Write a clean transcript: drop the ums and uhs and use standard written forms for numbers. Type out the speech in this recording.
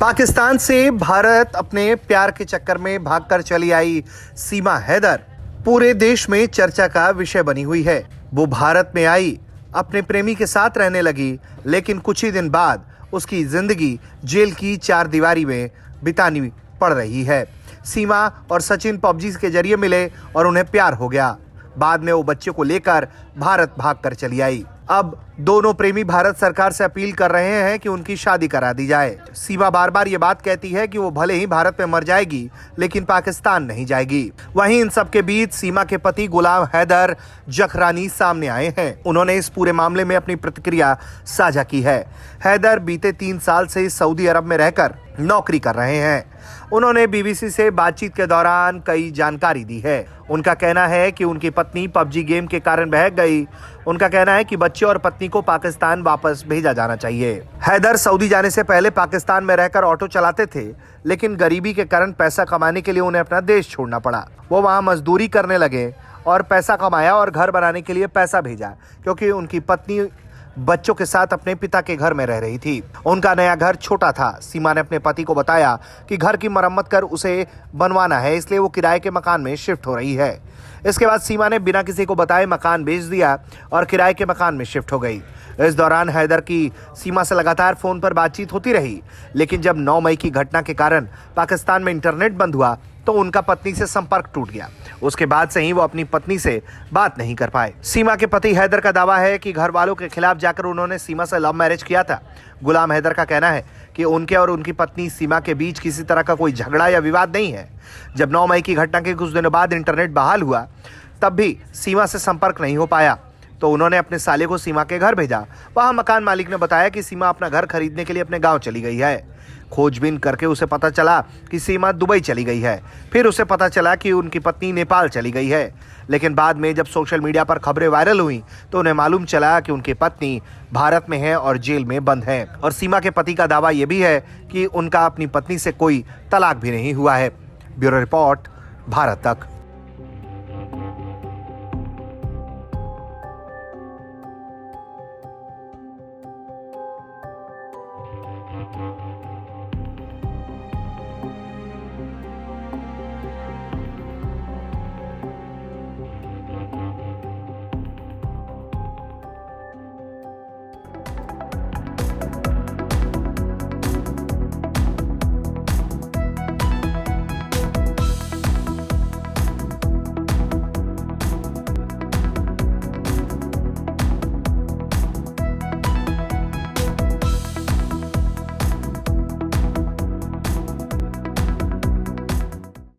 पाकिस्तान से भारत अपने प्यार के चक्कर में भागकर चली आई सीमा हैदर पूरे देश में चर्चा का विषय बनी हुई है। वो भारत में आई, अपने प्रेमी के साथ रहने लगी, लेकिन कुछ ही दिन बाद उसकी जिंदगी जेल की चार दीवारी में बितानी पड़ रही है। सीमा और सचिन पबजी के जरिए मिले और उन्हें प्यार हो गया। बाद में वो बच्चे को लेकर भारत भागकर चली आई। अब दोनों प्रेमी भारत सरकार से अपील कर रहे हैं कि उनकी शादी करा दी जाए। सीमा बार बार ये बात कहती है कि वो भले ही भारत में मर जाएगी, लेकिन पाकिस्तान नहीं जाएगी। वहीं इन सब के बीच सीमा के पति गुलाम हैदर जखरानी सामने आए हैं। उन्होंने इस पूरे मामले में अपनी प्रतिक्रिया साझा की है। हैदर बीते 3 साल से सऊदी अरब में रहकर नौकरी कर रहे हैं। उन्होंने बीबीसी से बातचीत के दौरान कई जानकारी दी है। उनका कहना है कि उनकी पत्नी पबजी गेम के कारण बह गई। उनका कहना है कि बच्चे और पत्नी को पाकिस्तान वापस भेजा जाना चाहिए। हैदर सऊदी जाने से पहले पाकिस्तान में रहकर ऑटो चलाते थे, लेकिन गरीबी के कारण पैसा कमाने के लिए उन्हें अपना देश छोड़ना पड़ा। वो वहाँ मजदूरी करने लगे और पैसा कमाया और घर बनाने के लिए पैसा भेजा, क्योंकि उनकी पत्नी बच्चों के साथ अपने पिता के घर में रह रही थी। उनका नया घर छोटा था। सीमा ने अपने पति को बताया कि घर की मरम्मत कर उसे बनवाना है, इसलिए वो किराए के मकान में शिफ्ट हो रही है। इसके बाद सीमा ने बिना किसी को बताए मकान बेच दिया और किराए के मकान में शिफ्ट हो गई। इस दौरान हैदर की सीमा से लगातार फोन पर बातचीत होती रही, लेकिन जब 9 मई की घटना के कारण पाकिस्तान में इंटरनेट बंद हुआ तो उनका पत्नी से संपर्क टूट गया। उसके बाद से ही वो अपनी पत्नी से बात नहीं कर पाए। सीमा के पति हैदर का दावा है कि घर वालों के खिलाफ जाकर उन्होंने सीमा से लव मैरिज किया था। गुलाम हैदर का कहना है कि उनके और उनकी पत्नी सीमा के बीच किसी तरह का कोई झगड़ा या विवाद नहीं है। जब 9 मई की घटना के कुछ दिनों बाद इंटरनेट बहाल हुआ, तब भी सीमा से संपर्क नहीं हो पाया, तो उन्होंने अपने साले को सीमा के घर भेजा। वहां मकान मालिक ने बताया कि सीमा अपना घर खरीदने के लिए अपने गांव चली गई है। खोजबीन करके उसे पता चला कि सीमा दुबई चली गई है। फिर उसे पता चला कि उनकी पत्नी नेपाल चली गई है। लेकिन बाद में जब सोशल मीडिया पर खबरें वायरल हुई तो उन्हें मालूम चला कि उनकी पत्नी भारत में है और जेल में बंद है। और सीमा के पति का दावा यह भी है कि उनका अपनी पत्नी से कोई तलाक भी नहीं हुआ है। ब्यूरो रिपोर्ट, भारत तक।